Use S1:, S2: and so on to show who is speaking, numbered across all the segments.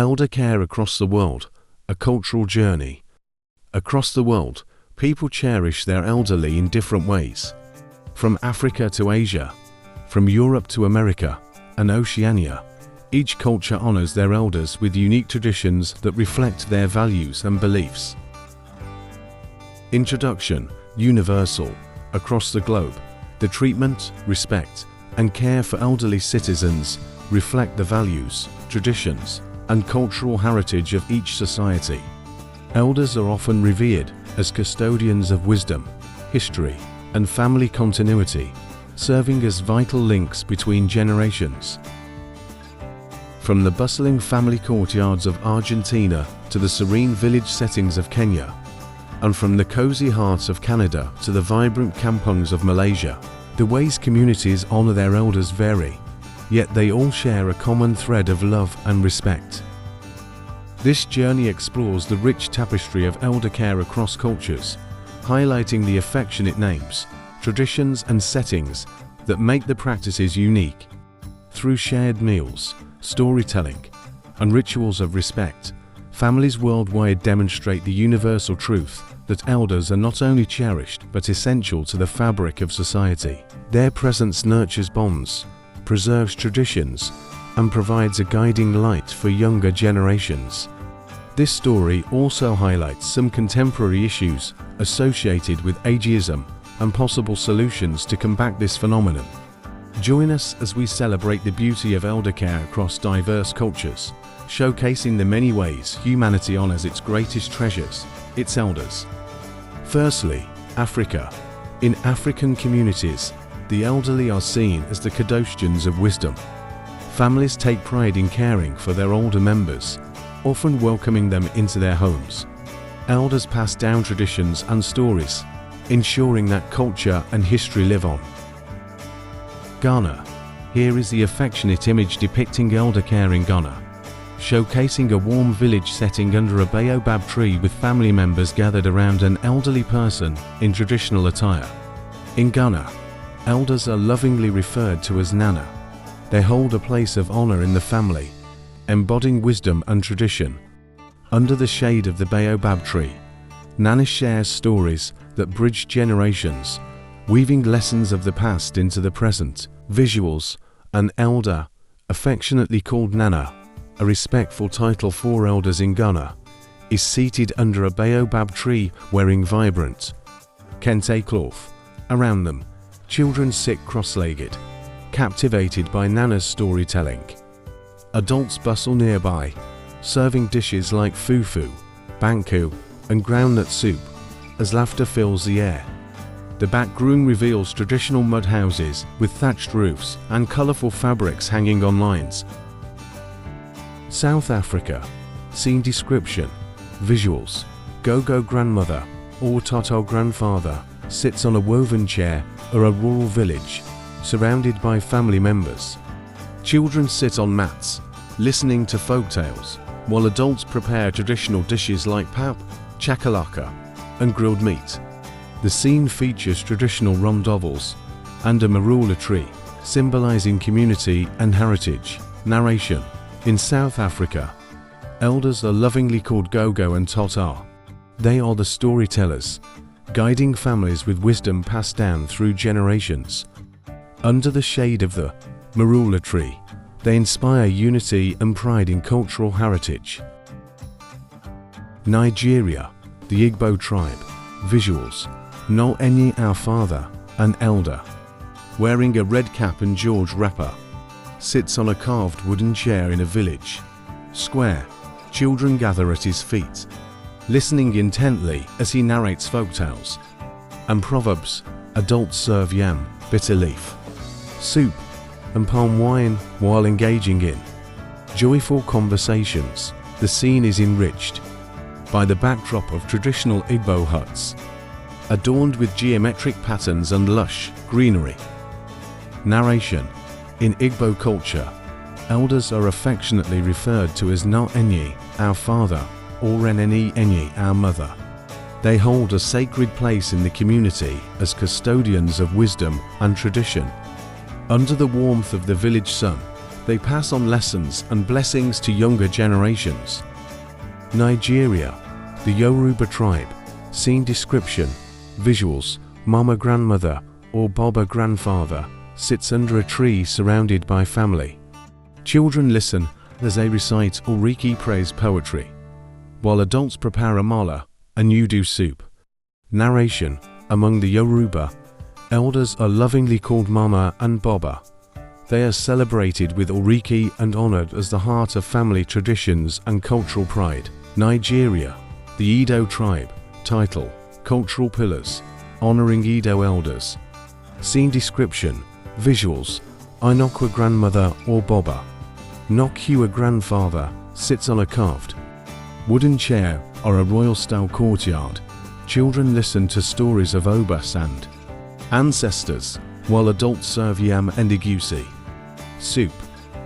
S1: Elder care across the world, a cultural journey. Across the world, people cherish their elderly in different ways. From Africa to Asia, from Europe to America and Oceania, each culture honors their elders with unique traditions that reflect their values and beliefs. Introduction: universal. Across the globe, the treatment, respect, and care for elderly citizens reflect the values, traditions, and cultural heritage of each society. Elders are often revered as custodians of wisdom, history, and family continuity, serving as vital links between generations. From the bustling family courtyards of Argentina to the serene village settings of Kenya, and from the cozy hearts of Canada to the vibrant kampungs of Malaysia, the ways communities honor their elders vary, yet they all share a common thread of love and respect. This journey explores the rich tapestry of elder care across cultures, highlighting the affectionate names, traditions, and settings that make the practices unique. Through shared meals, storytelling, and rituals of respect, families worldwide demonstrate the universal truth that elders are not only cherished but essential to the fabric of society. Their presence nurtures bonds, preserves traditions, and provides a guiding light for younger generations. This story also highlights some contemporary issues associated with ageism and possible solutions to combat this phenomenon. Join us as we celebrate the beauty of elder care across diverse cultures, showcasing the many ways humanity honors its greatest treasures, its elders. Firstly, Africa. In African communities, the elderly are seen as the custodians of wisdom. Families take pride in caring for their older members, often welcoming them into their homes. Elders pass down traditions and stories, ensuring that culture and history live on. Ghana. Here is the affectionate image depicting elder care in Ghana, showcasing a warm village setting under a baobab tree with family members gathered around an elderly person in traditional attire. In Ghana, elders are lovingly referred to as Nana. They hold a place of honor in the family, embodying wisdom and tradition. Under the shade of the baobab tree, Nana shares stories that bridge generations, weaving lessons of the past into the present. Visuals: an elder, affectionately called Nana, a respectful title for elders in Ghana, is seated under a baobab tree wearing vibrant kente cloth. Around them, children sit cross-legged, captivated by Nana's storytelling. Adults bustle nearby, serving dishes like fufu, banku, and groundnut soup, as laughter fills the air. The back room reveals traditional mud houses with thatched roofs and colourful fabrics hanging on lines. South Africa. Scene description: visuals. Go-go grandmother or Toto grandfather sits on a woven chair or a rural village, surrounded by family members. Children sit on mats, listening to folk tales, while adults prepare traditional dishes like pap, chakalaka, and grilled meat. The scene features traditional rondavels and a marula tree, symbolizing community and heritage. Narration: in South Africa, elders are lovingly called Gogo and Tota. They are the storytellers, guiding families with wisdom passed down through generations. Under the shade of the marula tree, they inspire unity and pride in cultural heritage. Nigeria. The Igbo tribe. Visuals: No Enyi, our father, an elder, wearing a red cap and George wrapper, sits on a carved wooden chair in a village square. Children gather at his feet, listening intently as he narrates folktales and proverbs. Adults serve yam, bitter leaf, soup, and palm wine while engaging in joyful conversations. The scene is enriched by the backdrop of traditional Igbo huts, adorned with geometric patterns and lush greenery. Narration: in Igbo culture, elders are affectionately referred to as Na Enyi, our father, or Eneni Enyi, our mother. They hold a sacred place in the community as custodians of wisdom and tradition. Under the warmth of the village sun, They pass on lessons and blessings to younger generations. Nigeria, the Yoruba tribe. Scene description, visuals. Mama grandmother or Baba grandfather sits under a tree surrounded by family. Children listen as they recite Oriki praise poetry, while adults prepare amala, a nudu soup. Narration, among the Yoruba, elders are lovingly called Mama and Baba. They are celebrated with Oriki and honored as the heart of family traditions and cultural pride. Nigeria, the Edo tribe. Title, Cultural Pillars, honoring Edo elders. Scene description, visuals. Inokwa grandmother or Baba. Nokua grandfather sits on a carved wooden chair or a royal-style courtyard. Children listen to stories of Obas and ancestors, while adults serve yam and egusi soup.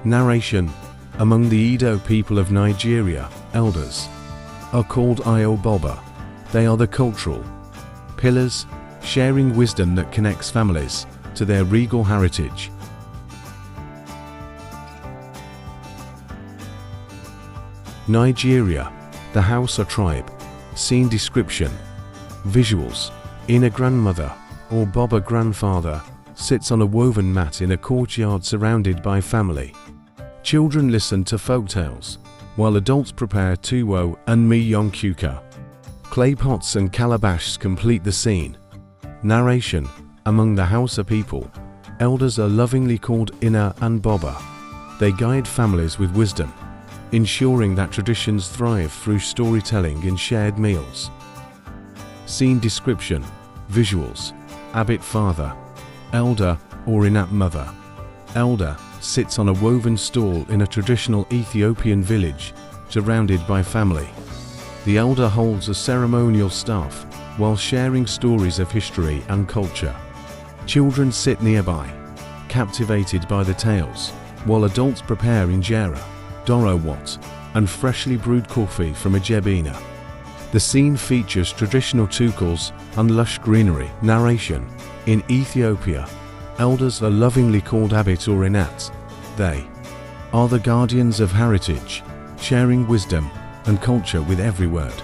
S1: Narration, among the Edo people of Nigeria, elders are called Iyo Baba. They are the cultural pillars, sharing wisdom that connects families to their regal heritage. Nigeria, the Hausa tribe. Scene description, visuals. Ina grandmother or Baba grandfather sits on a woven mat in a courtyard surrounded by family. Children listen to folktales, while adults prepare tuwo and miyonkuka. Clay pots and calabash complete the scene. Narration, among the Hausa people, elders are lovingly called Ina and Baba. They guide families with wisdom, ensuring that traditions thrive through storytelling and shared meals. Scene description, visuals. Abbot father, elder or Inat mother. Elder sits on a woven stall in a traditional Ethiopian village, surrounded by family. The elder holds a ceremonial staff while sharing stories of history and culture. Children sit nearby, captivated by the tales, while adults prepare injera, dorowat, and freshly brewed coffee from a jebina. The scene features traditional tukals and lush greenery. Narration, in Ethiopia, elders are lovingly called Abbot or Inat. They are the guardians of heritage, sharing wisdom and culture with every word.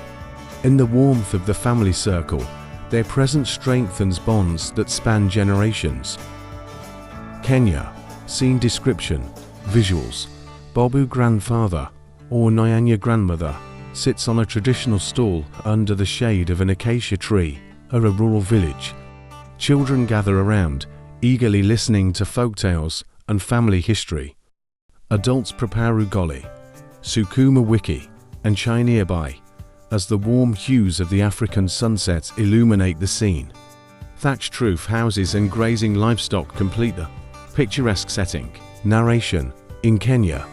S1: In the warmth of the family circle, their presence strengthens bonds that span generations. Kenya, scene description, visuals. Bobu grandfather or Nyanya grandmother sits on a traditional stall under the shade of an acacia tree at a rural village. Children gather around, eagerly listening to folktales and family history. Adults prepare ugali, sukuma wiki, and chai nearby, as the warm hues of the African sunset illuminate the scene. Thatched roof houses and grazing livestock complete the picturesque setting. Narration, in Kenya,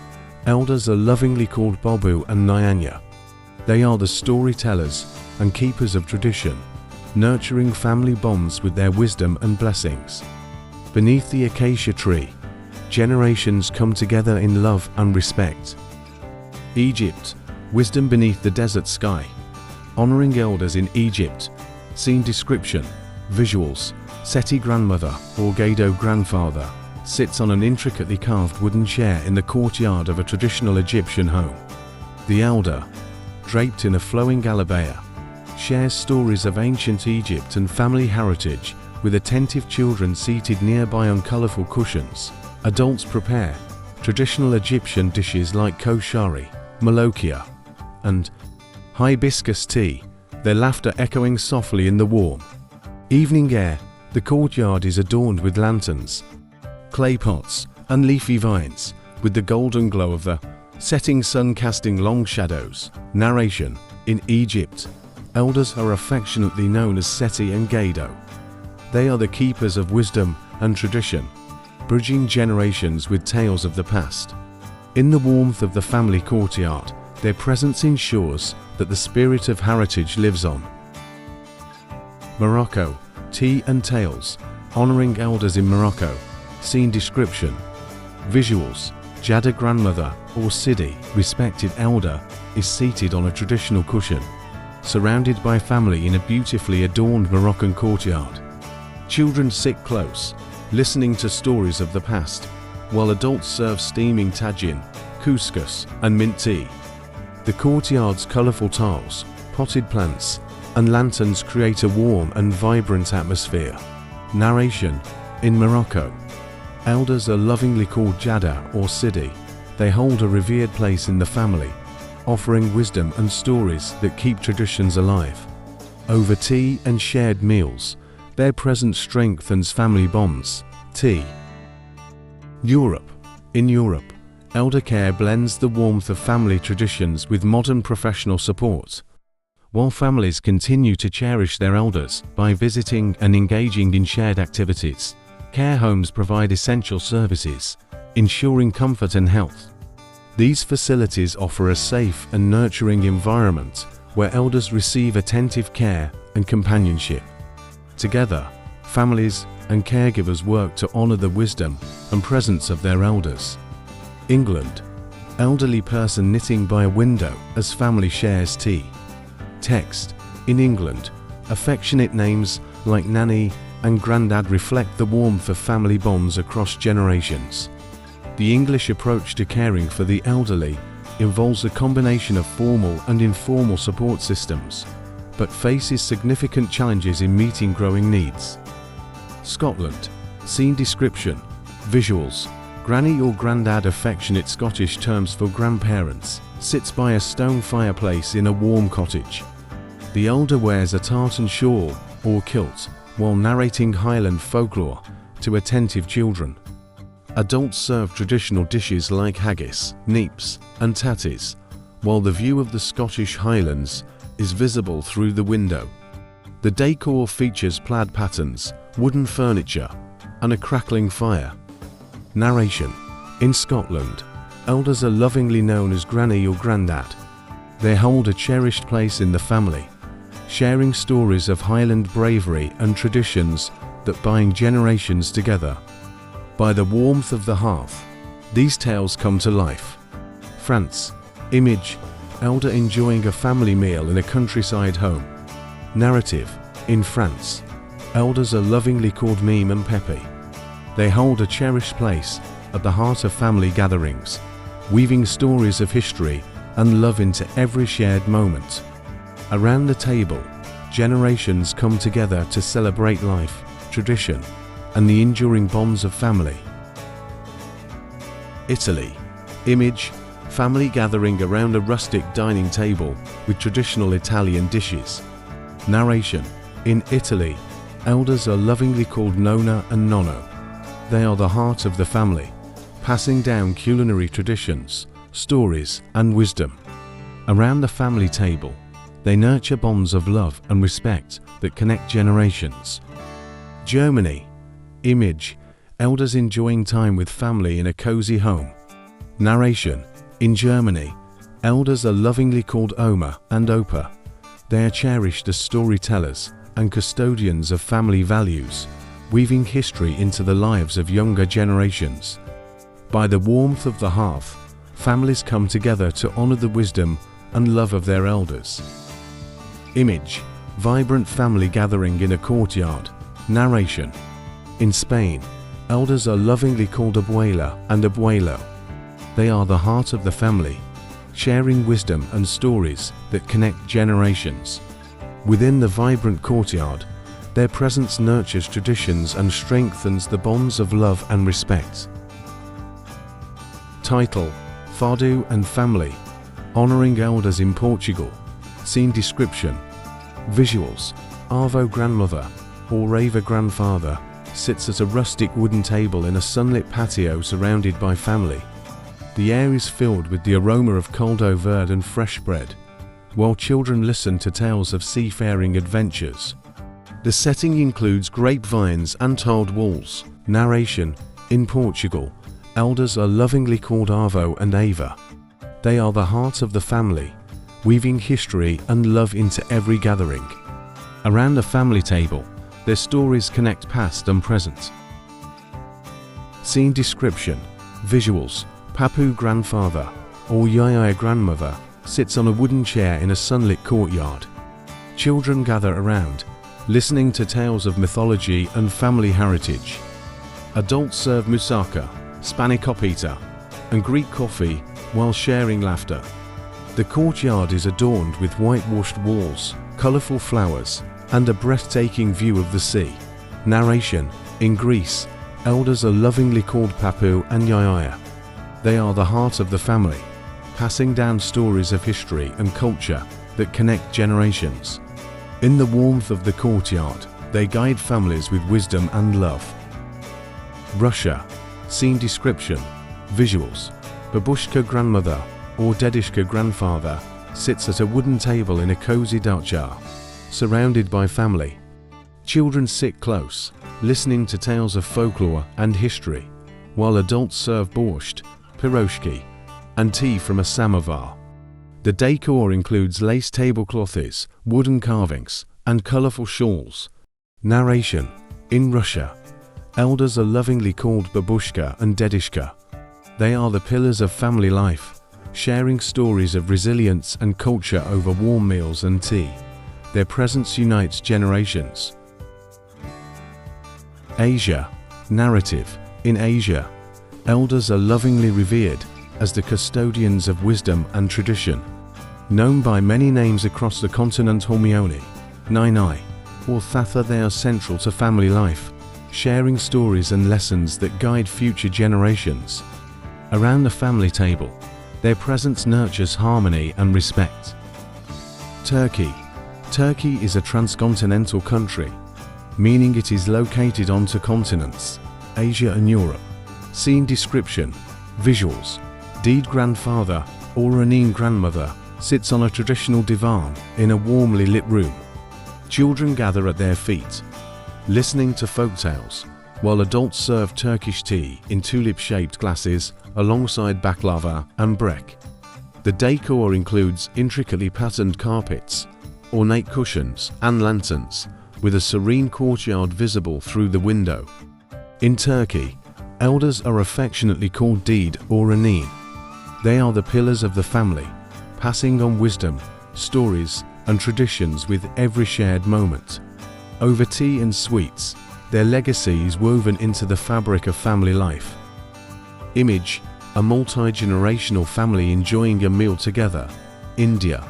S1: elders are lovingly called Bobu and Nyanya. They are the storytellers and keepers of tradition, nurturing family bonds with their wisdom and blessings. Beneath the acacia tree, generations come together in love and respect. Egypt, wisdom beneath the desert sky. Honoring elders in Egypt. Scene description, visuals. Seti grandmother or Gado grandfather sits on an intricately carved wooden chair in the courtyard of a traditional Egyptian home. The elder, draped in a flowing alabaya, shares stories of ancient Egypt and family heritage with attentive children seated nearby on colorful cushions. Adults prepare traditional Egyptian dishes like koshari, malokia, and hibiscus tea, their laughter echoing softly in the warm evening air. The courtyard is adorned with lanterns, clay pots, and leafy vines, with the golden glow of the setting sun casting long shadows. Narration, in Egypt, elders are affectionately known as Seti and Gado. They are the keepers of wisdom and tradition, bridging generations with tales of the past. In the warmth of the family courtyard, their presence ensures that the spirit of heritage lives on. Morocco, tea and tales, honoring elders in Morocco. Scene description, visuals. Jada grandmother or Sidi, respected elder, is seated on a traditional cushion, surrounded by family in a beautifully adorned Moroccan courtyard. Children sit close, listening to stories of the past, while adults serve steaming tagine, couscous, and mint tea. The courtyard's colorful tiles, potted plants, and lanterns create a warm and vibrant atmosphere. Narration: in Morocco, elders are lovingly called Jada or Sidi. They hold a revered place in the family, offering wisdom and stories that keep traditions alive. Over tea and shared meals, their presence strengthens family bonds. Tea. Europe. In Europe, elder care blends the warmth of family traditions with modern professional support. While families continue to cherish their elders by visiting and engaging in shared activities, care homes provide essential services, ensuring comfort and health. These facilities offer a safe and nurturing environment where elders receive attentive care and companionship. Together, families and caregivers work to honor the wisdom and presence of their elders. England. Elderly person knitting by a window as family shares tea. Text. In England, affectionate names like Nanny and Grandad reflect the warmth of family bonds across generations. The English approach to caring for the elderly involves a combination of formal and informal support systems, but faces significant challenges in meeting growing needs. Scotland. Scene description. Visuals. Granny or Grandad, affectionate Scottish terms for grandparents, sits by a stone fireplace in a warm cottage. The elder wears a tartan shawl or kilt while narrating Highland folklore to attentive children. Adults serve traditional dishes like haggis, neeps, and tatties, while the view of the Scottish Highlands is visible through the window. The decor features plaid patterns, wooden furniture, and a crackling fire. Narration. In Scotland, elders are lovingly known as Granny or Grandad. They hold a cherished place in the family, sharing stories of Highland bravery and traditions that bind generations together. By the warmth of the hearth, these tales come to life. France. Image. Elder enjoying a family meal in a countryside home. Narrative. In France, elders are lovingly called Mime and Pepe. They hold a cherished place at the heart of family gatherings, weaving stories of history and love into every shared moment. Around the table, generations come together to celebrate life, tradition, and the enduring bonds of family. Italy. Image. Family gathering around a rustic dining table with traditional Italian dishes. Narration. In Italy, elders are lovingly called Nonna and Nonno. They are the heart of the family, passing down culinary traditions, stories, and wisdom. Around the family table, they nurture bonds of love and respect that connect generations. Germany. Image. Elders enjoying time with family in a cozy home. Narration. In Germany, elders are lovingly called Oma and Opa. They are cherished as storytellers and custodians of family values, weaving history into the lives of younger generations. By the warmth of the hearth, families come together to honor the wisdom and love of their elders. Image. Vibrant family gathering in a courtyard. Narration. In Spain, elders are lovingly called Abuela and Abuelo. They are the heart of the family, sharing wisdom and stories that connect generations. Within the vibrant courtyard, their presence nurtures traditions and strengthens the bonds of love and respect. Title: Fado and Family, Honoring Elders in Portugal. Scene description. Visuals. Avó grandmother or Rava grandfather sits at a rustic wooden table in a sunlit patio surrounded by family. The air is filled with the aroma of caldo verde and fresh bread, while children listen to tales of seafaring adventures. The setting includes grapevines and tiled walls. Narration. In Portugal, elders are lovingly called Avó and Ava. They are the heart of the family, weaving history and love into every gathering. Around the family table, their stories connect past and present. Scene description. Visuals. Papu grandfather or Yaya grandmother sits on a wooden chair in a sunlit courtyard. Children gather around, listening to tales of mythology and family heritage. Adults serve moussaka, spanakopita, and Greek coffee while sharing laughter. The courtyard is adorned with whitewashed walls, colorful flowers, and a breathtaking view of the sea. Narration: in Greece, elders are lovingly called papu and yaya. They are the heart of the family, passing down stories of history and culture that connect generations. In the warmth of the courtyard, they guide families with wisdom and love. Russia. Scene description, visuals. Babushka grandmother or Dedushka grandfather sits at a wooden table in a cozy dacha, surrounded by family. Children sit close, listening to tales of folklore and history, while adults serve borscht, piroshki, and tea from a samovar. The decor includes lace tablecloths, wooden carvings, and colorful shawls. Narration: in Russia, elders are lovingly called babushka and dedushka. They are the pillars of family life, sharing stories of resilience and culture over warm meals and tea. Their presence unites generations. Asia. Narrative: in Asia, elders are lovingly revered as the custodians of wisdom and tradition. Known by many names across the continent, Hormione, Nainai, or Thatha, they are central to family life, sharing stories and lessons that guide future generations. Around the family table, their presence nurtures harmony and respect. Turkey. Turkey is a transcontinental country, meaning it is located on two continents, Asia and Europe. Scene description, visuals. Deed grandfather or Raneen grandmother sits on a traditional divan in a warmly lit room. Children gather at their feet, listening to folktales, while adults serve Turkish tea in tulip-shaped glasses alongside baklava and brek. The decor includes intricately patterned carpets, ornate cushions, and lanterns, with a serene courtyard visible through the window. In Turkey, elders are affectionately called Deed or Raneen. They are the pillars of the family, passing on wisdom, stories, and traditions with every shared moment. Over tea and sweets, their legacy is woven into the fabric of family life. Image: a multi-generational family enjoying a meal together. India.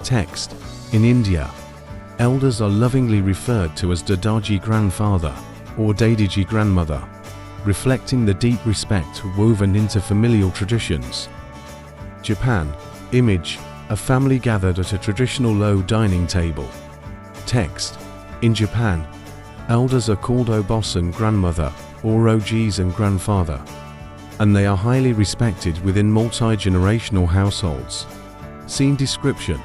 S1: Text: in India, elders are lovingly referred to as Dadaji grandfather or Dadiji grandmother, reflecting the deep respect woven into familial traditions. Japan. Image: a family gathered at a traditional low dining table. Text: in Japan, elders are called obosan grandmother or OGs and grandfather, and they are highly respected within multi-generational households. Scene description,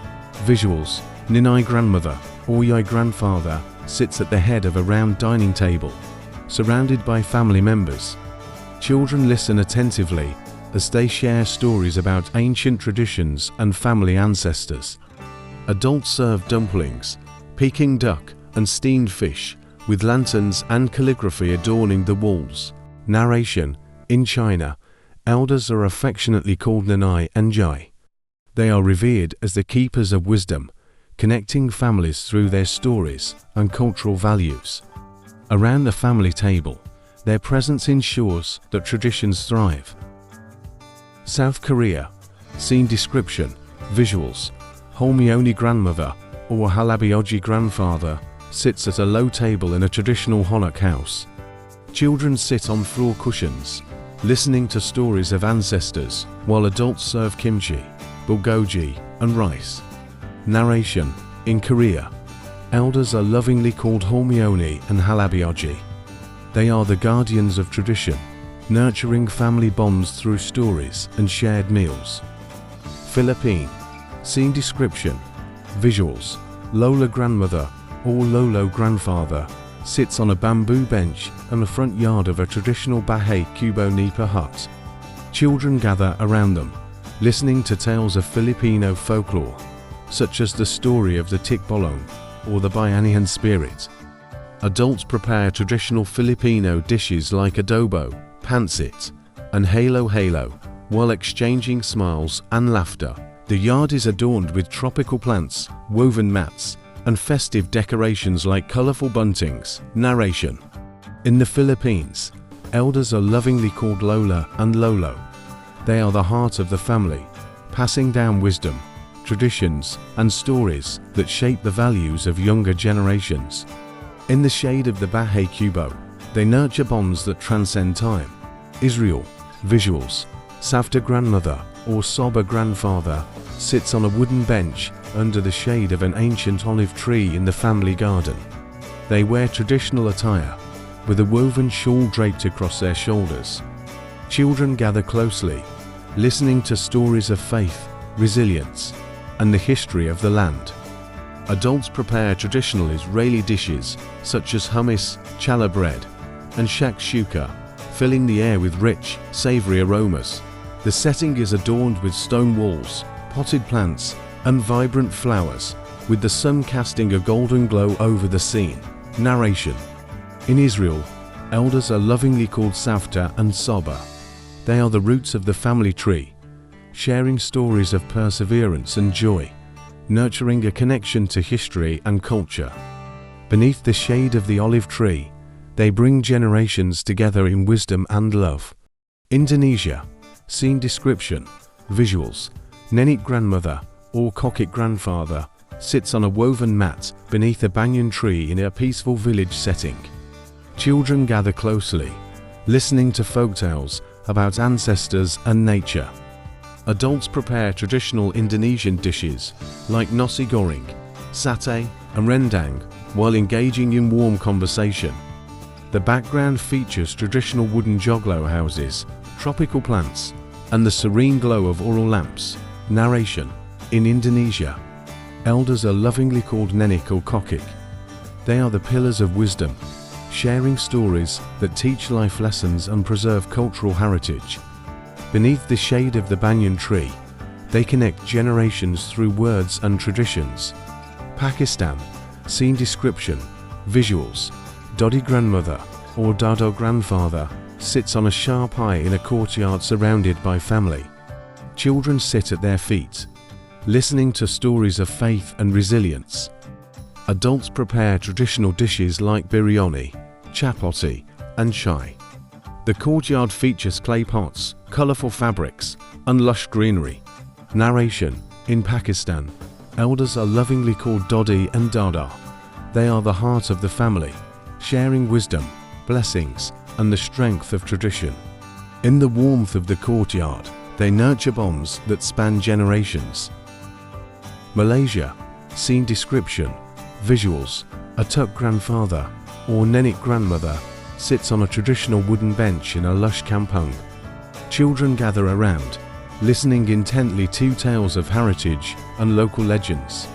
S1: visuals. Ninai grandmother or Yai grandfather sits at the head of a round dining table, surrounded by family members. Children listen attentively as they share stories about ancient traditions and family ancestors. Adults serve dumplings, Peking duck, and steamed fish, with lanterns and calligraphy adorning the walls. Narration: in China, elders are affectionately called Nanai and Jai. They are revered as the keepers of wisdom, connecting families through their stories and cultural values. Around the family table, their presence ensures that traditions thrive. South Korea. Scene description, visuals. Holmyeoni grandmother or Halabioji grandfather sits at a low table in a traditional Hanok house. Children sit on floor cushions, listening to stories of ancestors, while adults serve kimchi, bulgogi, and rice. Narration: in Korea, elders are lovingly called Holmyeoni and Halabioji. They are the guardians of tradition, nurturing family bonds through stories and shared meals. Philippine. Scene description, visuals. Lola grandmother or Lolo grandfather sits on a bamboo bench in the front yard of a traditional Bahay Kubo Nipa hut. Children gather around them, listening to tales of Filipino folklore, such as the story of the Tikbolong or the Bayanihan spirit. Adults prepare traditional Filipino dishes like adobo, pancit, and halo-halo, while exchanging smiles and laughter. The yard is adorned with tropical plants, woven mats, and festive decorations like colorful buntings. Narration: in the Philippines, Elders are lovingly called Lola and Lolo. They are the heart of the family, passing down wisdom, traditions, and stories that shape the values of younger generations. In the shade of the Bahay Kubo, they nurture bonds that transcend time. Israel, visuals, Savta grandmother or Soba grandfather sits on a wooden bench under the shade of an ancient olive tree in the family garden. They wear traditional attire, with a woven shawl draped across their shoulders. Children gather closely, listening to stories of faith, resilience, and the history of the land. Adults prepare traditional Israeli dishes such as hummus, challah bread, and shakshuka, filling the air with rich, savory aromas. The setting is adorned with stone walls, potted plants, and vibrant flowers, with the sun casting a golden glow over the scene. Narration. In Israel, elders are lovingly called Savta and Soba. They are the roots of the family tree, sharing stories of perseverance and joy, nurturing a connection to history and culture. Beneath the shade of the olive tree, they bring generations together in wisdom and love. Indonesia. Scene description. Visuals. Nenek grandmother or Kokik grandfather sits on a woven mat beneath a banyan tree in a peaceful village setting. Children gather closely, listening to folktales about ancestors and nature. Adults prepare traditional Indonesian dishes like nasi goreng, satay, and rendang while engaging in warm conversation. The background features traditional wooden joglo houses, tropical plants, and the serene glow of oil lamps. Narration. In Indonesia, elders are lovingly called Nenek or Kokik. They are the pillars of wisdom, sharing stories that teach life lessons and preserve cultural heritage. Beneath the shade of the banyan tree, they connect generations through words and traditions. Pakistan. Scene description. Visuals. Dodi grandmother or Dado grandfather sits on a sharp eye in a courtyard surrounded by family. Children sit at their feet, listening to stories of faith and resilience. Adults prepare traditional dishes like biryani, chapati, and chai. The courtyard features clay pots, colorful fabrics, and lush greenery. Narration. In Pakistan, elders are lovingly called Dodi and Dada. They are the heart of the family, sharing wisdom, blessings, and the strength of tradition. In the warmth of the courtyard, they nurture bonds that span generations. Malaysia. Scene description. Visuals. A Tuk grandfather or Nenek grandmother sits on a traditional wooden bench in a lush kampung. Children gather around, listening intently to tales of heritage and local legends.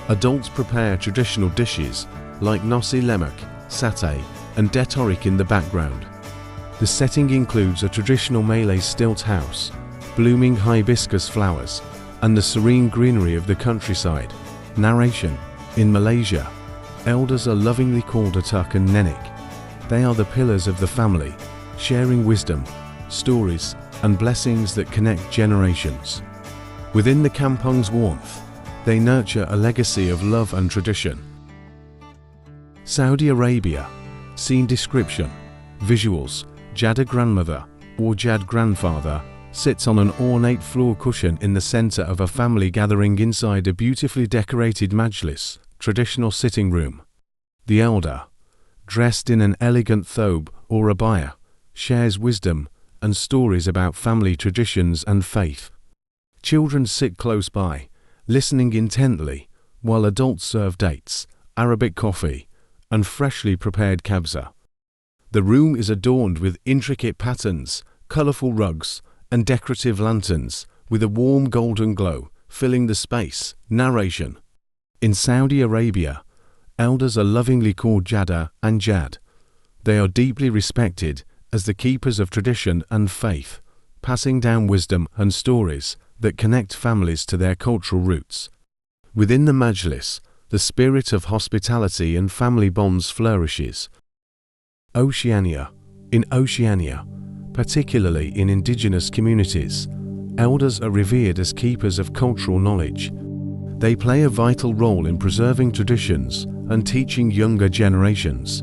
S1: Adults prepare traditional dishes like nasi lemak, satay, and detorik in the background. The setting includes a traditional Malay stilt house, blooming hibiscus flowers, and the serene greenery of the countryside. Narration. In Malaysia, elders are lovingly called Atuk and Nenek. They are the pillars of the family, sharing wisdom, stories, and blessings that connect generations. Within the kampung's warmth, they nurture a legacy of love and tradition. Saudi Arabia. Scene description. Visuals. Jada grandmother or Jad grandfather sits on an ornate floor cushion in the center of a family gathering inside a beautifully decorated majlis, traditional sitting room. The elder, dressed in an elegant thobe or abaya, shares wisdom and stories about family traditions and faith. Children sit close by, listening intently, while adults serve dates, Arabic coffee, and freshly prepared kabza. The room is adorned with intricate patterns, colorful rugs, and decorative lanterns, with a warm golden glow filling the space. Narration. In Saudi Arabia, elders are lovingly called Jada and Jad. They are deeply respected as the keepers of tradition and faith, passing down wisdom and stories that connect families to their cultural roots. Within the majlis, the spirit of hospitality and family bonds flourishes. Oceania. In Oceania, particularly in indigenous communities, elders are revered as keepers of cultural knowledge. They play a vital role in preserving traditions and teaching younger generations.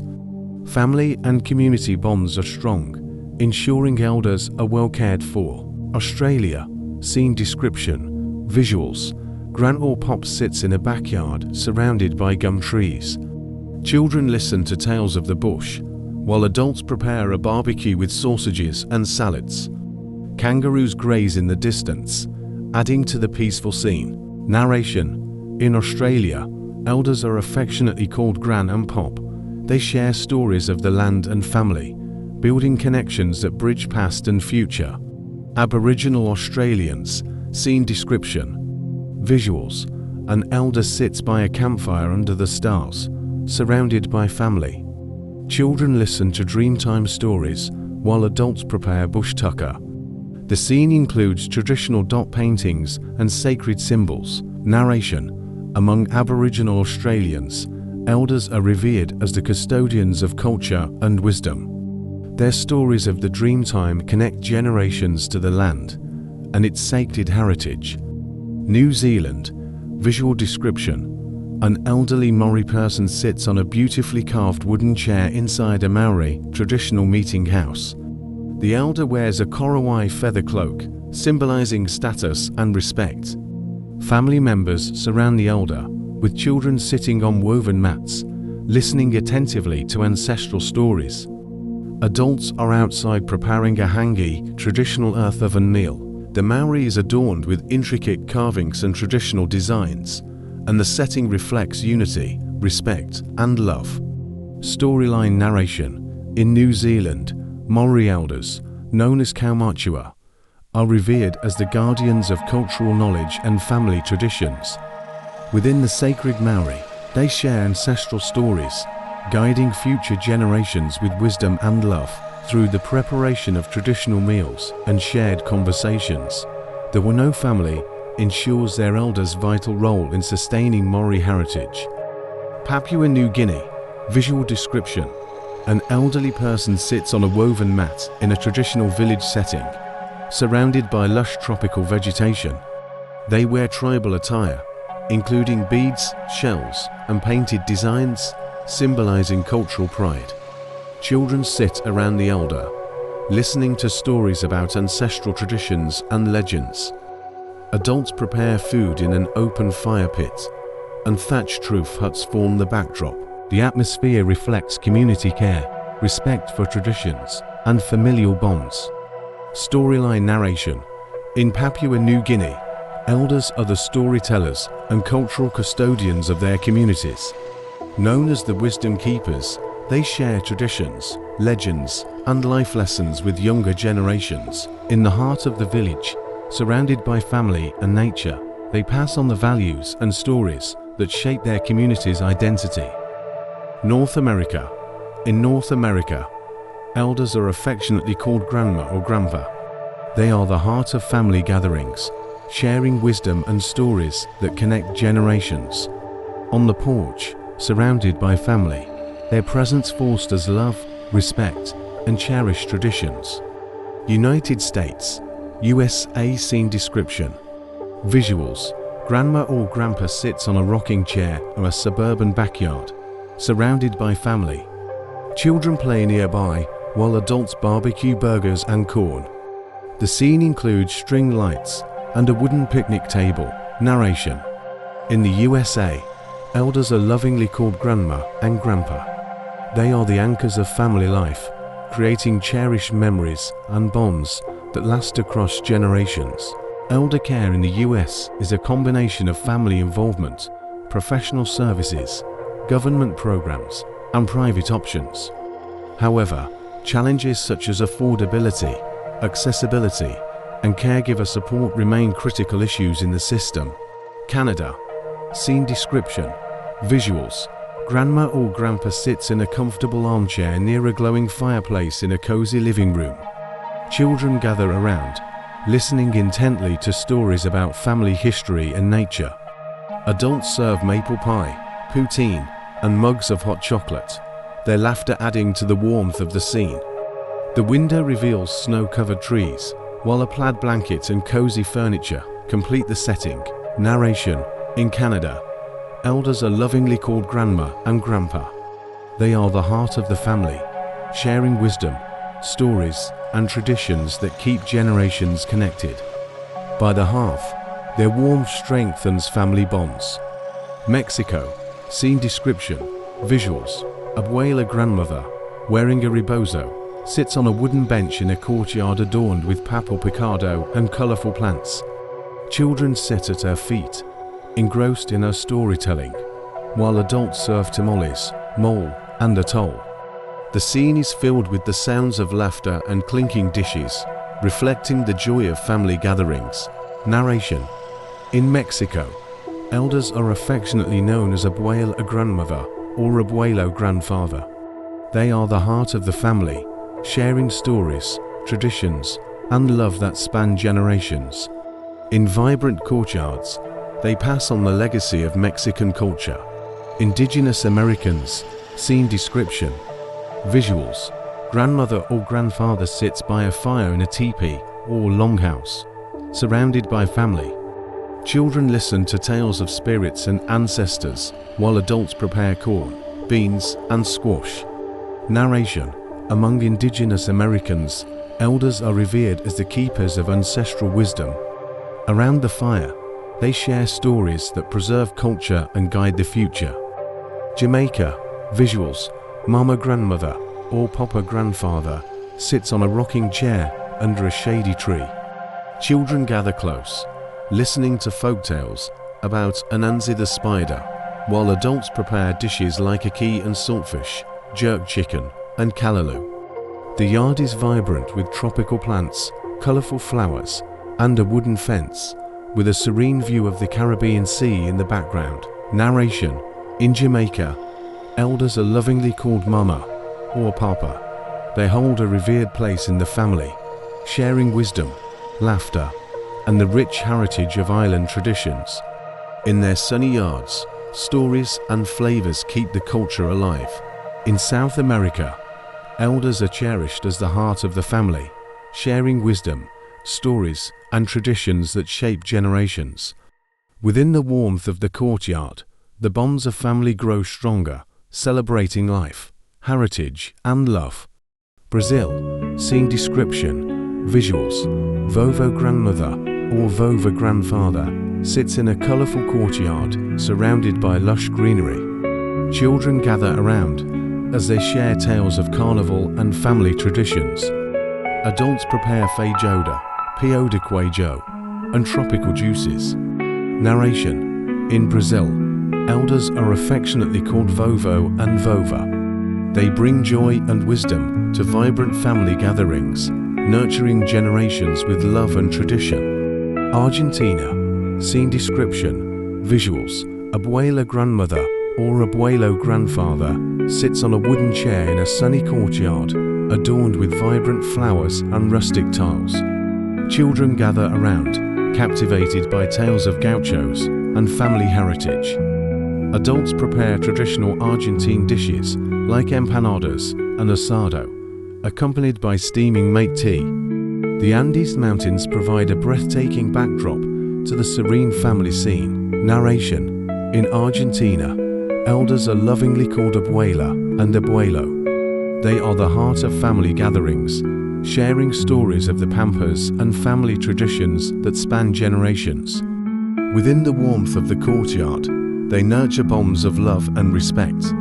S1: Family and community bonds are strong, ensuring elders are well cared for. Australia. Scene description. Visuals. Grandma Pop sits in a backyard surrounded by gum trees. Children listen to tales of the bush, while adults prepare a barbecue with sausages and salads. Kangaroos graze in the distance, adding to the peaceful scene. Narration. In Australia, elders are affectionately called Gran and Pop. They share stories of the land and family, building connections that bridge past and future. Aboriginal Australians. Scene description. Visuals. An elder sits by a campfire under the stars, surrounded by family. Children listen to Dreamtime stories, while adults prepare bush tucker. The scene includes traditional dot paintings and sacred symbols. Narration. Among Aboriginal Australians, elders are revered as the custodians of culture and wisdom. Their stories of the Dreamtime connect generations to the land and its sacred heritage. New Zealand. Visual description. An elderly Maori person sits on a beautifully carved wooden chair inside a Maori traditional meeting house. The elder wears a korowai feather cloak, symbolizing status and respect. Family members surround the elder, with children sitting on woven mats, listening attentively to ancestral stories. Adults are outside preparing a hangi, traditional earth oven meal. The Maori is adorned with intricate carvings and traditional designs, and the setting reflects unity, respect, and love. Storyline narration. In New Zealand, Maori elders, known as Kaumachua, are revered as the guardians of cultural knowledge and family traditions. Within the sacred Maori, they share ancestral stories, guiding future generations with wisdom and love. Through the preparation of traditional meals and shared conversations, the Wano family ensures their elders' vital role in sustaining Maori heritage. Papua New Guinea. Visual description. An elderly person sits on a woven mat in a traditional village setting, surrounded by lush tropical vegetation. They wear tribal attire, including beads, shells, and painted designs, symbolizing cultural pride. Children sit around the elder, listening to stories about ancestral traditions and legends. Adults prepare food in an open fire pit, and thatched roof huts form the backdrop. The atmosphere reflects community care, respect for traditions, and familial bonds. Storyline narration. In Papua New Guinea, elders are the storytellers and cultural custodians of their communities. Known as the wisdom keepers, they share traditions, legends, and life lessons with younger generations. In the heart of the village, surrounded by family and nature, they pass on the values and stories that shape their community's identity. North America. In North America, elders are affectionately called grandma or grandpa. They are the heart of family gatherings, sharing wisdom and stories that connect generations. On the porch, surrounded by family, their presence fosters love, respect, and cherished traditions. United States. USA. Scene description. Visuals. Grandma or grandpa sits on a rocking chair in a suburban backyard, surrounded by family. Children play nearby while adults barbecue burgers and corn. The scene includes string lights and a wooden picnic table. Narration. In the USA, elders are lovingly called grandma and grandpa. They are the anchors of family life, creating cherished memories and bonds that last across generations. Elder care in the US is a combination of family involvement, professional services, government programs, and private options. However, challenges such as affordability, accessibility, and caregiver support remain critical issues in the system. Canada. Scene description. Visuals. Grandma or grandpa sits in a comfortable armchair near a glowing fireplace in a cozy living room. Children gather around, listening intently to stories about family history and nature. Adults serve maple pie, poutine, and mugs of hot chocolate, their laughter adding to the warmth of the scene. The window reveals snow-covered trees, while a plaid blanket and cozy furniture complete the setting. Narration. In Canada, elders are lovingly called grandma and grandpa. They are the heart of the family, sharing wisdom, stories, and traditions that keep generations connected. By the hearth, their warmth strengthens family bonds. Mexico, scene description, visuals. Abuela grandmother, wearing a rebozo, sits on a wooden bench in a courtyard adorned with papel picado and colorful plants. Children sit at her feet, engrossed in her storytelling, while adults serve tamales, mole, and atole. The scene is filled with the sounds of laughter and clinking dishes, reflecting the joy of family gatherings. Narration. In Mexico, elders are affectionately known as abuela grandmother or abuelo grandfather. They are the heart of the family, sharing stories, traditions, and love that span generations. In vibrant courtyards, they pass on the legacy of Mexican culture. Indigenous Americans, scene description, visuals. Grandmother or grandfather sits by a fire in a teepee or longhouse, surrounded by family. Children listen to tales of spirits and ancestors, while adults prepare corn, beans, and squash. Narration. Among Indigenous Americans, elders are revered as the keepers of ancestral wisdom. Around the fire, they share stories that preserve culture and guide the future. Jamaica, visuals. Mama grandmother or Papa grandfather sits on a rocking chair under a shady tree. Children gather close, listening to folktales about Anansi the spider, while adults prepare dishes like ackee and saltfish, jerk chicken, and callaloo. The yard is vibrant with tropical plants, colorful flowers, and a wooden fence, with a serene view of the Caribbean Sea in the background. Narration. In Jamaica, elders are lovingly called Mama or Papa. They hold a revered place in the family, sharing wisdom, laughter, and the rich heritage of island traditions. In their sunny yards, stories and flavors keep the culture alive. In South America, elders are cherished as the heart of the family, sharing wisdom, stories, and traditions that shape generations. Within the warmth of the courtyard, the bonds of family grow stronger, celebrating life, heritage, and love. Brazil, scene description, visuals. Vovó grandmother or vovó grandfather sits in a colorful courtyard surrounded by lush greenery. Children gather around as they share tales of carnival and family traditions. Adults prepare feijoada, pão de queijo, and tropical juices. Narration. In Brazil, elders are affectionately called vovó and vova. They bring joy and wisdom to vibrant family gatherings, nurturing generations with love and tradition. Argentina, scene description, visuals. Abuela grandmother or abuelo grandfather sits on a wooden chair in a sunny courtyard, adorned with vibrant flowers and rustic tiles. Children gather around, captivated by tales of gauchos and family heritage. Adults prepare traditional Argentine dishes like empanadas and asado, accompanied by steaming mate tea. The Andes Mountains provide a breathtaking backdrop to the serene family scene. Narration. In Argentina, elders are lovingly called abuela and abuelo. They are the heart of family gatherings, sharing stories of the pampas and family traditions that span generations. Within the warmth of the courtyard, they nurture bonds of love and respect.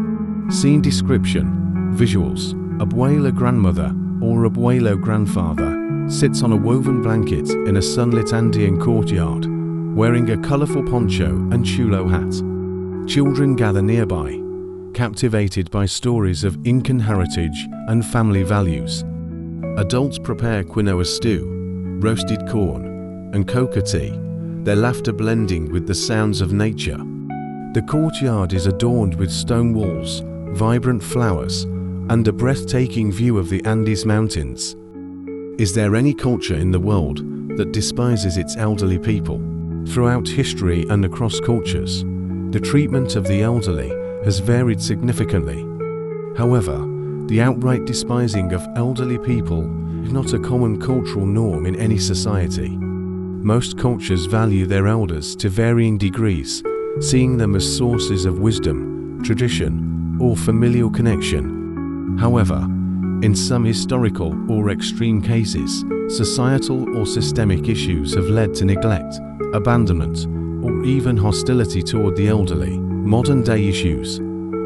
S1: Scene description, visuals. Abuela grandmother or abuelo grandfather sits on a woven blanket in a sunlit Andean courtyard, wearing a colorful poncho and chulo hat. Children gather nearby, captivated by stories of Incan heritage and family values. Adults prepare quinoa stew, roasted corn, and coca tea, their laughter blending with the sounds of nature. The courtyard is adorned with stone walls, vibrant flowers, and a breathtaking view of the Andes Mountains. Is there any culture in the world that despises its elderly people? Throughout history and across cultures, the treatment of the elderly has varied significantly. However, the outright despising of elderly people is not a common cultural norm in any society. Most cultures value their elders to varying degrees, seeing them as sources of wisdom, tradition, or familial connection. However, In some historical or extreme cases, societal or systemic issues have led to neglect, abandonment, or even hostility toward the elderly. Modern-day issues.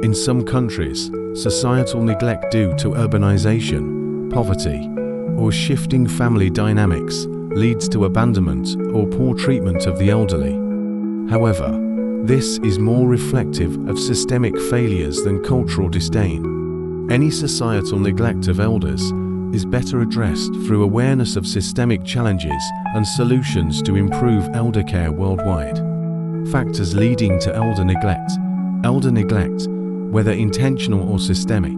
S1: In some countries, societal neglect due to urbanization, poverty, or shifting family dynamics leads to abandonment or poor treatment of the elderly. However, this is more reflective of systemic failures than cultural disdain. Any societal neglect of elders is better addressed through awareness of systemic challenges and solutions to improve elder care worldwide. Factors leading to elder neglect. Elder neglect, whether intentional or systemic,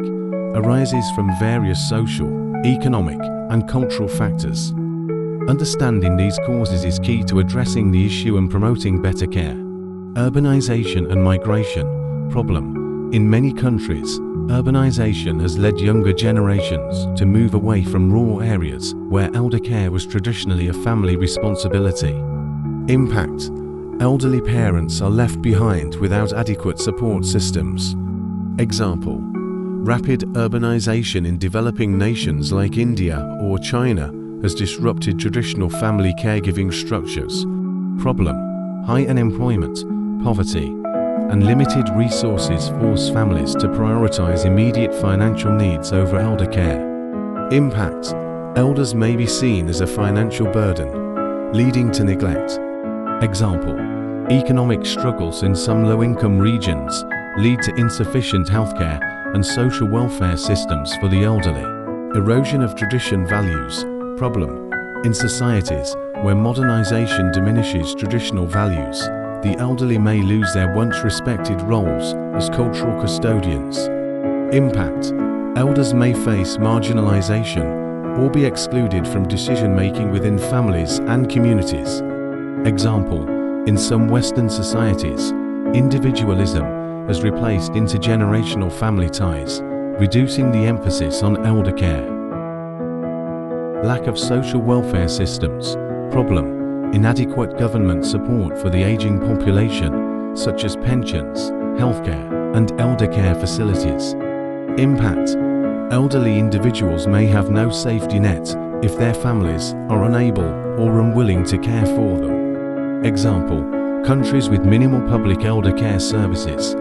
S1: arises from various social, economic, and cultural factors. Understanding these causes is key to addressing the issue and promoting better care. Urbanization and migration. Problem. In many countries, urbanization has led younger generations to move away from rural areas where elder care was traditionally a family responsibility. Impact. Elderly parents are left behind without adequate support systems. Example: rapid urbanization in developing nations like India or China has disrupted traditional family caregiving structures. Problem: high unemployment, poverty, and limited resources force families to prioritize immediate financial needs over elder care. Impact. Elders may be seen as a financial burden, leading to neglect. Example: economic struggles in some low-income regions lead to insufficient healthcare and social welfare systems for the elderly. Erosion of tradition values. Problem: in societies where modernization diminishes traditional values, the elderly may lose their once respected roles as cultural custodians. Impact. Elders may face marginalization or be excluded from decision-making within families and communities. Example: in some Western societies, individualism has replaced intergenerational family ties, reducing the emphasis on elder care. Lack of social welfare systems. Problem: inadequate government support for the aging population, such as pensions, healthcare, and elder care facilities. Impact. Elderly individuals may have no safety net if their families are unable or unwilling to care for them. Example: countries with minimal public elder care services,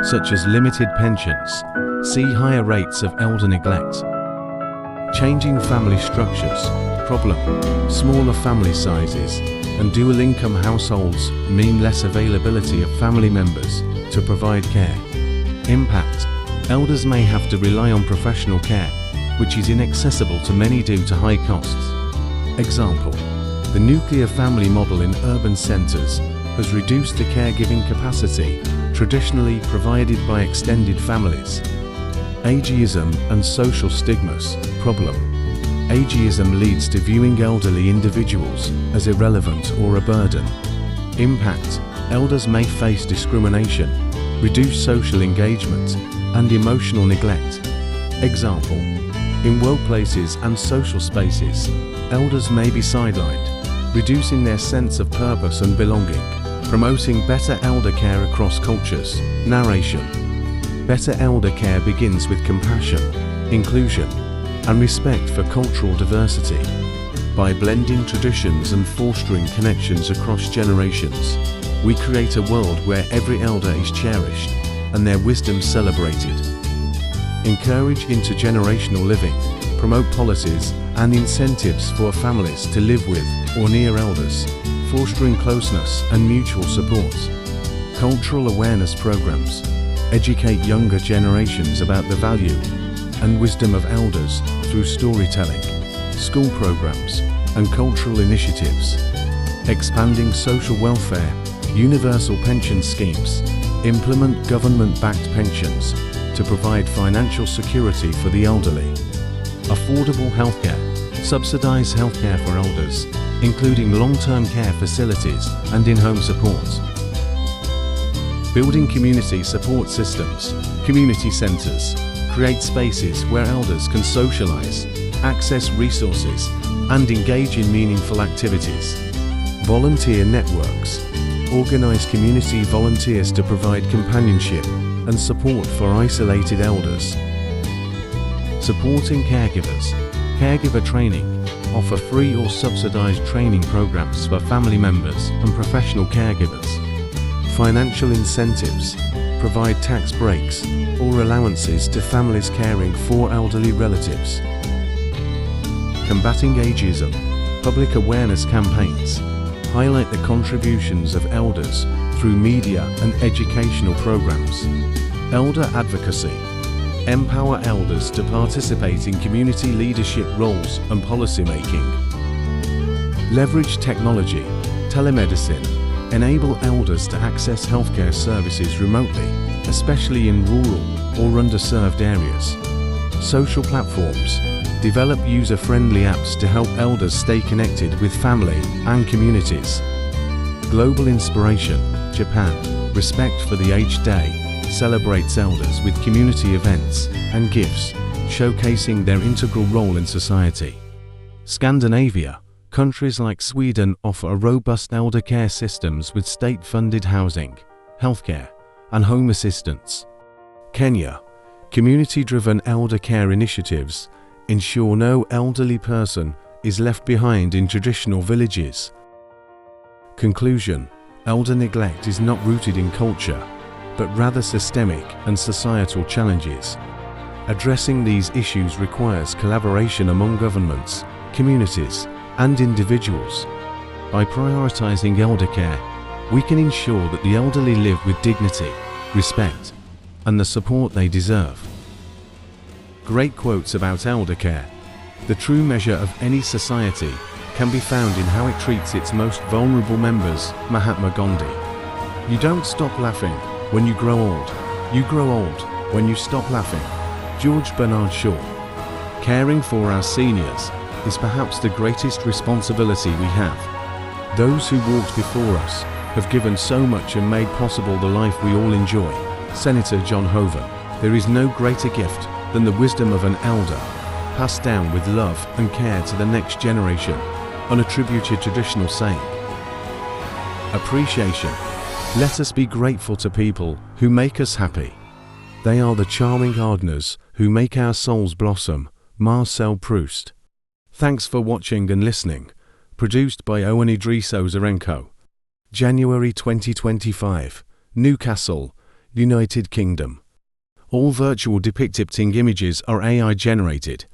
S1: such as limited pensions, see higher rates of elder neglect. Changing family structures. Problem: smaller family sizes and dual-income households mean less availability of family members to provide care. Impact. Elders may have to rely on professional care, which is inaccessible to many due to high costs. Example: the nuclear family model in urban centers has reduced the caregiving capacity traditionally provided by extended families. Ageism and social stigmas. Problem: ageism leads to viewing elderly individuals as irrelevant or a burden. Impact. Elders may face discrimination, reduced social engagement, and emotional neglect. Example: in workplaces and social spaces, elders may be sidelined, reducing their sense of purpose and belonging. Promoting better elder care across cultures. Narration. Better elder care begins with compassion, inclusion, and respect for cultural diversity. By blending traditions and fostering connections across generations, we create a world where every elder is cherished and their wisdom celebrated. Encourage intergenerational living, promote policies and incentives for families to live with or near elders, fostering closeness and mutual support. Cultural awareness programs. Educate younger generations about the value and wisdom of elders through storytelling, school programs, and cultural initiatives. Expanding social welfare, universal pension schemes. Implement government-backed pensions to provide financial security for the elderly. Affordable healthcare. Subsidize healthcare for elders, including long-term care facilities and in-home support. Building community support systems. Community centers. Create spaces where elders can socialize, access resources, and engage in meaningful activities. Volunteer networks. Organize community volunteers to provide companionship and support for isolated elders. Supporting caregivers. Caregiver training. Offer free or subsidized training programs for family members and professional caregivers. Financial incentives. Provide tax breaks or allowances to families caring for elderly relatives. Combating ageism. Public awareness campaigns. Highlight the contributions of elders through media and educational programs. Elder advocacy. Empower elders to participate in community leadership roles and policy making. Leverage technology. Telemedicine. Enable elders to access healthcare services remotely, especially in rural or underserved areas. Social platforms. Develop user-friendly apps to help elders stay connected with family and communities. Global inspiration. Japan. Respect for the Aged Day celebrates elders with community events and gifts, showcasing their integral role in society. Scandinavia. Countries like Sweden offer robust elder care systems with state-funded housing, healthcare, and home assistance. Kenya. Community-driven elder care initiatives ensure no elderly person is left behind in traditional villages. Conclusion. Elder neglect is not rooted in culture, but rather systemic and societal challenges. Addressing these issues requires collaboration among governments, communities, and individuals. By prioritizing elder care, we can ensure that the elderly live with dignity, respect, and the support they deserve. Great quotes about elder care. The true measure of any society can be found in how it treats its most vulnerable members. Mahatma Gandhi. You don't stop laughing when you grow old. You grow old when you stop laughing. George Bernard Shaw. Caring for our seniors is perhaps the greatest responsibility we have. Those who walked before us have given so much and made possible the life we all enjoy. Senator John Hoven. There is no greater gift than the wisdom of an elder, passed down with love and care to the next generation. Unattributed traditional saying. Appreciation. Let us be grateful to people who make us happy. They are the charming gardeners who make our souls blossom. Marcel Proust. Thanks for watching and listening. Produced by Owen Idris Ozarenko. January 2025. Newcastle, United Kingdom. All virtual depicting images are AI generated.